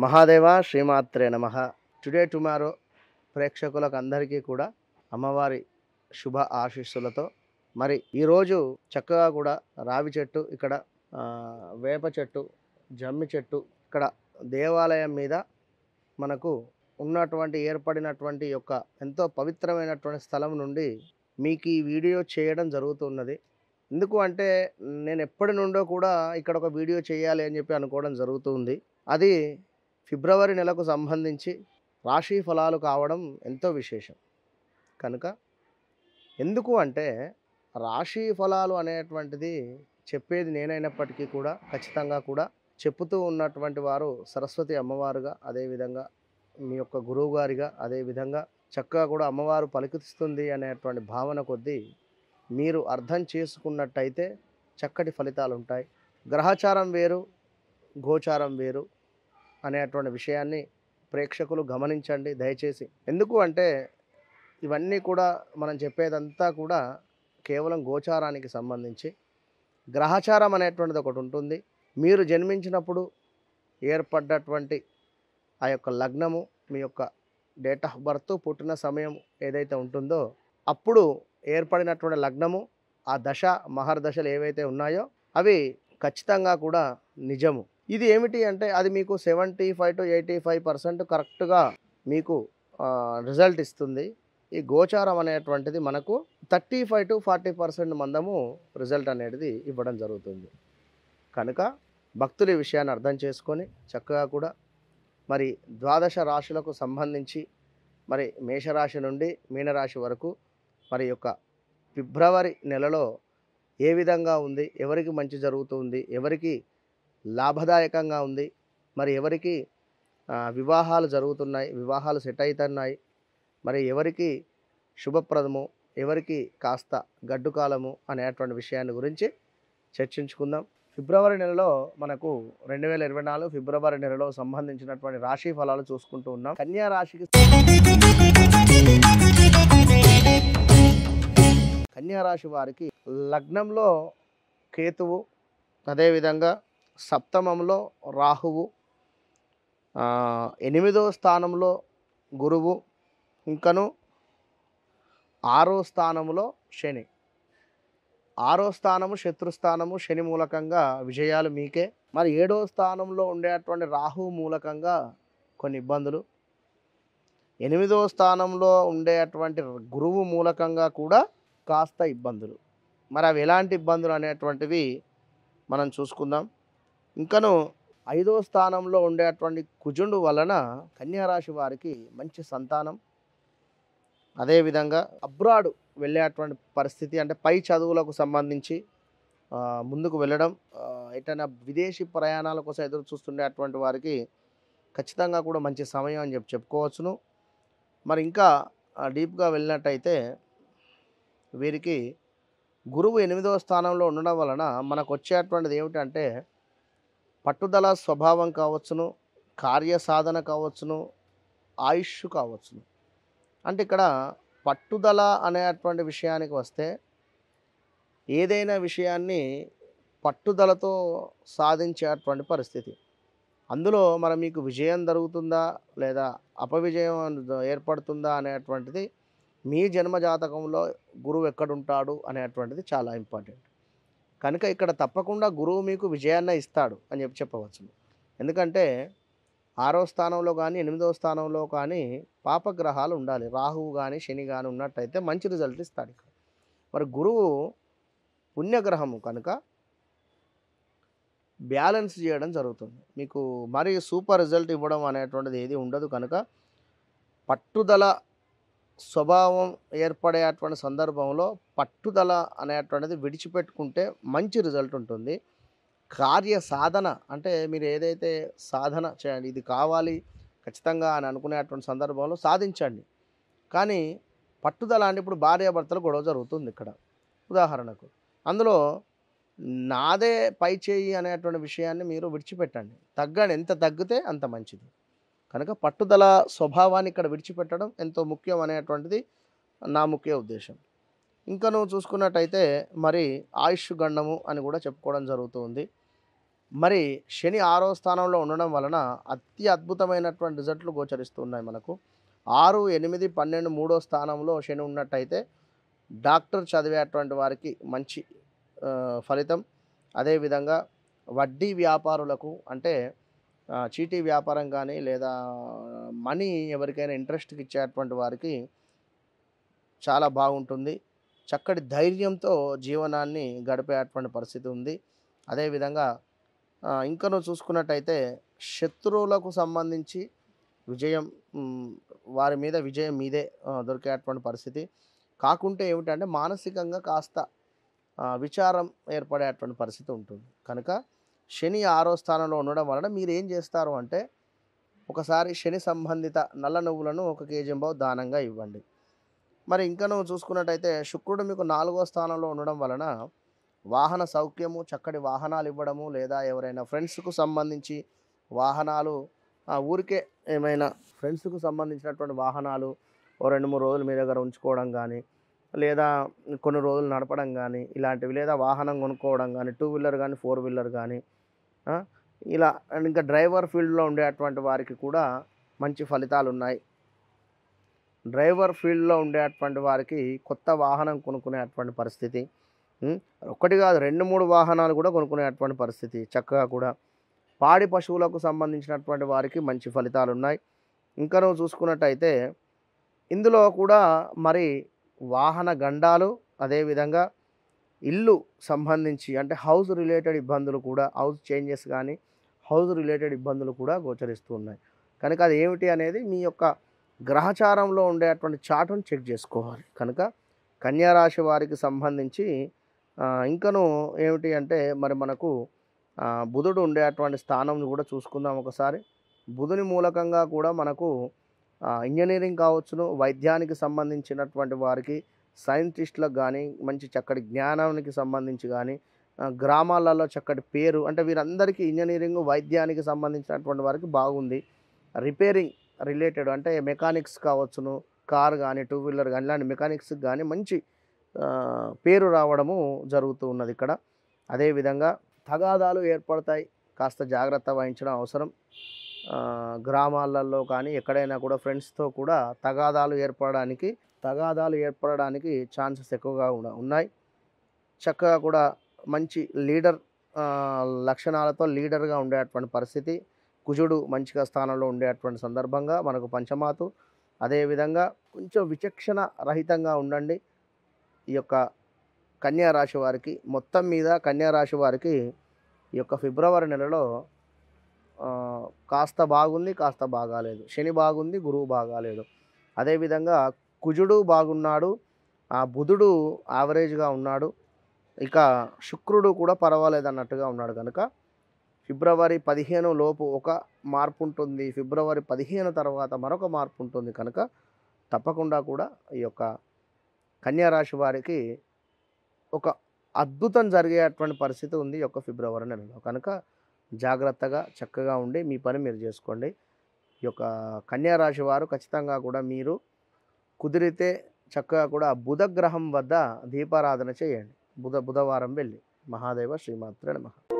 మహాదేవ శ్రీమాత్రే నమః. Today tomorrow ప్రేక్షకులకు అందరికీ కూడా అమ్మవారి శుభ ఆశీస్సులతో మరి ఈరోజు చక్కగా కూడా రావి చెట్టు ఇక్కడ వేప చెట్టు జమ్మి చెట్టు ఇక్కడ దేవాలయం మీద మనకు ఉన్నటువంటి ఏర్పడినటువంటి యొక్క ఎంతో పవిత్రమైనటువంటి స్థలం నుండి మీకు ఈ వీడియో చేయడం జరుగుతున్నది. ఎందుకు అంటే నేను ఎప్పటి నుండో కూడా ఇక్కడ ఒక వీడియో చేయాలి అని చెప్పి అనుకోవడం జరుగుతుంది. అది ఫిబ్రవరి నెలకు సంబంధించి రాశి ఫలాలు కావడం ఎంతో విశేషం. కనుక ఎందుకు అంటే రాశి ఫలాలు అనేటువంటిది చెప్పేది నేనైనప్పటికీ కూడా ఖచ్చితంగా కూడా చెప్పుతూ ఉన్నటువంటి వారు సరస్వతి అమ్మవారుగా, అదేవిధంగా మీ యొక్క గురువు గారిగా, అదేవిధంగా చక్కగా కూడా అమ్మవారు పలికిస్తుంది అనేటువంటి భావన కొద్దీ మీరు అర్థం చేసుకున్నట్టయితే చక్కటి ఫలితాలు ఉంటాయి. గ్రహచారం వేరు, గోచారం వేరు అనేటువంటి విషయాన్ని ప్రేక్షకులు గమనించండి దయచేసి. ఎందుకు అంటే ఇవన్నీ కూడా మనం చెప్పేదంతా కూడా కేవలం గోచారానికి సంబంధించి. గ్రహచారం అనేటువంటిది ఒకటి ఉంటుంది. మీరు జన్మించినప్పుడు ఏర్పడ్డటువంటి ఆ యొక్క లగ్నము, మీ యొక్క డేట్ ఆఫ్ బర్త్, పుట్టిన సమయం ఏదైతే ఉంటుందో అప్పుడు ఏర్పడినటువంటి లగ్నము, ఆ దశ మహర్దశలు ఏవైతే ఉన్నాయో అవి ఖచ్చితంగా కూడా నిజము. ఇది ఏమిటి అంటే అది మీకు 75 to 85% కరెక్ట్గా మీకు రిజల్ట్ ఇస్తుంది. ఈ గోచారం అనేటువంటిది మనకు 35 to 40% మందము రిజల్ట్ అనేది ఇవ్వడం జరుగుతుంది. కనుక భక్తులు ఈ విషయాన్ని అర్థం చేసుకొని చక్కగా కూడా మరి ద్వాదశ రాశులకు సంబంధించి మరి మేషరాశి నుండి మీనరాశి వరకు మరి యొక్క ఫిబ్రవరి నెలలో ఏ విధంగా ఉంది, ఎవరికి మంచి జరుగుతుంది, ఎవరికి లాభదాయకంగా ఉంది, మరి ఎవరికి వివాహాలు జరుగుతున్నాయి, వివాహాలు సెట్ అవుతున్నాయి, మరి ఎవరికి శుభప్రదము, ఎవరికి కాస్త గడ్డు కాలము అనేటువంటి విషయాన్ని గురించి చర్చించుకుందాం. ఫిబ్రవరి నెలలో మనకు 2024 ఫిబ్రవరి నెలలో సంబంధించినటువంటి రాశి ఫలాలు చూసుకుంటూ ఉన్నాం. కన్యా రాశి వారికి లగ్నంలో కేతువు, అదేవిధంగా సప్తమంలో రాహువు, 8వ స్థానంలో గురువు, ఇంకను 6వ స్థానంలో శని. 6వ స్థానము శత్రుస్థానము, శని మూలకంగా విజయాలు మీకే. మరి 7వ స్థానంలో ఉండేటువంటి రాహువు మూలకంగా కొన్ని ఇబ్బందులు, 8వ స్థానంలో ఉండేటువంటి గురువు మూలకంగా కూడా కాస్త ఇబ్బందులు. మరి అవి ఎలాంటి ఇబ్బందులు అనేటువంటివి మనం చూసుకుందాం. ఇంకను 5వ స్థానంలో ఉండేటువంటి కుజుడు వలన కన్యారాశి వారికి మంచి సంతానం, అదేవిధంగా అబ్రాడ్ వెళ్ళేటువంటి పరిస్థితి, అంటే పై చదువులకు సంబంధించి ముందుకు వెళ్ళడం, ఎటైనా విదేశీ ప్రయాణాల కోసం ఎదురు చూస్తుండేటువంటి వారికి ఖచ్చితంగా కూడా మంచి సమయం అని చెప్పుకోవచ్చును. మరి ఇంకా డీప్గా వెళ్ళినట్టయితే వీరికి గురువు 8వ స్థానంలో ఉండడం వలన మనకు వచ్చేటువంటిది ఏమిటంటే పట్టుదల స్వభావం కావచ్చును, కార్యసాధన కావచ్చును, ఆయుష్ కావచ్చును. అంటే ఇక్కడ పట్టుదల అనేటువంటి విషయానికి వస్తే ఏదైనా విషయాన్ని పట్టుదలతో సాధించేటువంటి పరిస్థితి. అందులో మరి మీకు విజయం జరుగుతుందా లేదా అపవిజయం ఏర్పడుతుందా అనేటువంటిది మీ జన్మజాతకంలో గురువు ఎక్కడుంటాడు అనేటువంటిది చాలా ఇంపార్టెంట్. కనుక ఇక్కడ తప్పకుండా గురువు మీకు విజయాన్ని ఇస్తాడు అని చెప్పవచ్చు. ఎందుకంటే 6వ స్థానంలో కానీ 8వ స్థానంలో కానీ పాపగ్రహాలు ఉండాలి. రాహువు కానీ శని కానీ ఉన్నట్టయితే మంచి రిజల్ట్ ఇస్తాడు. మరి గురువు పుణ్యగ్రహము కనుక బ్యాలెన్స్ చేయడం జరుగుతుంది. మీకు మరి సూపర్ రిజల్ట్ ఇవ్వడం అనేటువంటిది ఏది ఉండదు. కనుక పట్టుదల స్వభావం ఏర్పడేటువంటి సందర్భంలో పట్టుదల అనేటువంటిది విడిచిపెట్టుకుంటే మంచి రిజల్ట్ ఉంటుంది. కార్య సాధన అంటే మీరు ఏదైతే సాధన చేయండి, ఇది కావాలి ఖచ్చితంగా అని అనుకునేటువంటి సందర్భంలో సాధించండి. కానీ పట్టుదల అంటే ఇప్పుడు భార్యాభర్తలు గొడవ జరుగుతుంది ఇక్కడ ఉదాహరణకు, అందులో నాదే పై చేయి అనేటువంటి విషయాన్ని మీరు విడిచిపెట్టండి. తగ్గండి, ఎంత తగ్గితే అంత మంచిది. కనుక పట్టుదల స్వభావాన్ని ఇక్కడ విడిచిపెట్టడం ఎంతో ముఖ్యం అనేటువంటిది నా ముఖ్య ఉద్దేశం. ఇంకా నువ్వు చూసుకున్నట్టయితే మరి ఆయుష్ గండము అని కూడా చెప్పుకోవడం జరుగుతుంది. మరి శని 6వ స్థానంలో ఉండడం వలన అతి అద్భుతమైనటువంటి రిజల్ట్‌లు గోచరిస్తున్నాయి మనకు. 6, 8, 12 మూడో స్థానంలో శని ఉన్నట్టయితే డాక్టర్ చదివేటువంటి వారికి మంచి ఫలితం. అదేవిధంగా వడ్డీ వ్యాపారులకు అంటే చీటీ వ్యాపారం గానీ, లేదా మనీ ఎవరికైనా ఇంట్రెస్ట్‌కి ఇచ్చేటువంటి వారికి చాలా బాగుంటుంది. చక్కటి ధైర్యంతో జీవనాన్ని గడిపేటువంటి పరిస్థితి ఉంది. అదేవిధంగా ఇంకను చూసుకున్నట్టయితే శత్రువులకు సంబంధించి విజయం హ్మ్, వారి మీద విజయం మీదే దొరికేటువంటి పరిస్థితి. కాకుంటే ఏమిటంటే మానసికంగా కాస్త విచారం ఏర్పడేటువంటి పరిస్థితి ఉంటుంది. కనుక శని 6వ స్థానంలో ఉండడం వలన మీరేం చేస్తారు అంటే, ఒకసారి శని సంబంధిత నల్ల నువ్వులను 1 కేజీ దానంగా ఇవ్వండి. మరి ఇంకను చూసుకున్నట్టయితే శుక్రుడు మీకు 4వ స్థానంలో ఉండడం వలన వాహన సౌఖ్యము, చక్కటి వాహనాలు ఇవ్వడము, లేదా ఎవరైనా ఫ్రెండ్స్‌కు సంబంధించి వాహనాలు ఊరికే ఏమైనా ఫ్రెండ్స్‌కు సంబంధించినటువంటి వాహనాలు ఓ 2, 3 రోజులు మీ దగ్గర ఉంచుకోవడం గానీ, లేదా కొన్ని రోజులు నడపడం గానీ, ఇలాంటివి లేదా వాహనం కొనుక్కోవడం గానీ, 2 వీలర్ గానీ, 4 వీలర్ గానీ ఆ! ఇలా అండ్ ఇంకా డ్రైవర్ ఫీల్డ్‌లో ఉండేటువంటి వారికి కూడా మంచి ఫలితాలున్నాయి. డ్రైవర్ ఫీల్డ్‌లో ఉండేటువంటి వారికి కొత్త వాహనం కొనుక్కునేటువంటి పరిస్థితి. హ్మ్. ఒకటి కాదు 2, 3 వాహనాలు కూడా కొనుక్కునేటువంటి పరిస్థితి చక్కగా కూడా. పాడి పశువులకు సంబంధించినటువంటి వారికి మంచి ఫలితాలున్నాయి. ఇంకా నువ్వు చూసుకున్నట్టయితే ఇందులో కూడా మరి వాహన గండాలు, అదేవిధంగా ఇల్లు సంబంధించి అంటే హౌస్ రిలేటెడ్ ఇబ్బందులు కూడా, హౌస్ చేంజెస్ గానీ, హౌస్ రిలేటెడ్ ఇబ్బందులు కూడా గోచరిస్తూ ఉన్నాయి. కనుక అది ఏమిటి అనేది మీ యొక్క గ్రహచారంలో ఉండేటువంటి చార్ట్‌ని చెక్ చేసుకోవాలి. కనుక కన్యా రాశి వారికి సంబంధించి ఇంకను ఏమిటి అంటే మరి మనకు బుధుడు ఉండేటువంటి స్థానం కూడా చూసుకుందాం ఒకసారి. బుధుని మూలకంగా కూడా మనకు ఇంజినీరింగ్ కావచ్చును, వైద్యానికి సంబంధించినటువంటి వారికి, సైంటిస్ట్‌లకు గానీ, మంచి చక్కటి జ్ఞానానికి సంబంధించి గానీ, గ్రామాలలో చక్కటి పేరు అంటే వీరందరికీ ఇంజినీరింగు, వైద్యానికి సంబంధించినటువంటి వారికి బాగుంది. రిపేరింగ్ రిలేటెడ్ అంటే మెకానిక్స్ కావచ్చును, కార్ గానీ, 2 వీలర్ గానీ, ఇలాంటి మెకానిక్స్‌కి గానీ మంచి పేరు రావడము జరుగుతూ ఉన్నదిక్కడ. అదేవిధంగా తగాదాలు ఏర్పడతాయి. కాస్త జాగ్రత్త వహించడం అవసరం. గ్రామాలలో కానీ ఎక్కడైనా కూడా ఫ్రెండ్స్‌తో కూడా తగాదాలు ఏర్పడడానికి ఛాన్సెస్ ఎక్కువగా ఉన్నాయి. చక్కగా కూడా మంచి లీడర్ లక్షణాలతో లీడర్‌గా ఉండేటువంటి పరిస్థితి. కుజుడు మంచిగా స్థానంలో ఉండేటువంటి సందర్భంగా మనకు పంచమాతు. అదేవిధంగా కొంచెం విచక్షణ రహితంగా ఉండండి. ఈ యొక్క కన్యా రాశి వారికి మొత్తం మీద కన్యా రాశి వారికి ఈ యొక్క ఫిబ్రవరి నెలలో కాస్త బాగుంది, కాస్త బాగాలేదు. శని బాగుంది, గురువు బాగాలేడు. అదేవిధంగా కుజుడు బాగున్నాడు, బుధుడు యావరేజ్‌గా ఉన్నాడు. ఇక శుక్రుడు కూడా పర్వాలేదన్నట్టుగా ఉన్నాడు కనుక ఫిబ్రవరి 15 లోపు ఒక మార్పు ఉంటుంది. ఫిబ్రవరి 15 తర్వాత మరొక మార్పు ఉంటుంది కనుక తప్పకుండా కూడా ఈ యొక్క కన్యా రాశి వారికి ఒక అద్భుతం జరిగేటువంటి పరిస్థితి ఉంది ఈ యొక్క ఫిబ్రవరి నెలలో. కనుక జాగ్రత్తగా చక్కగా ఉండి మీ పని మీరు చేసుకోండి. ఈ యొక్క కన్యా రాశి వారు ఖచ్చితంగా కూడా మీరు కుదిరితే చక్కగా కూడా బుధ గ్రహం వద్ద దీపారాధన చేయండి. బుధవారం వెళ్ళి. మహాదేవ శ్రీమాత్రే నమః.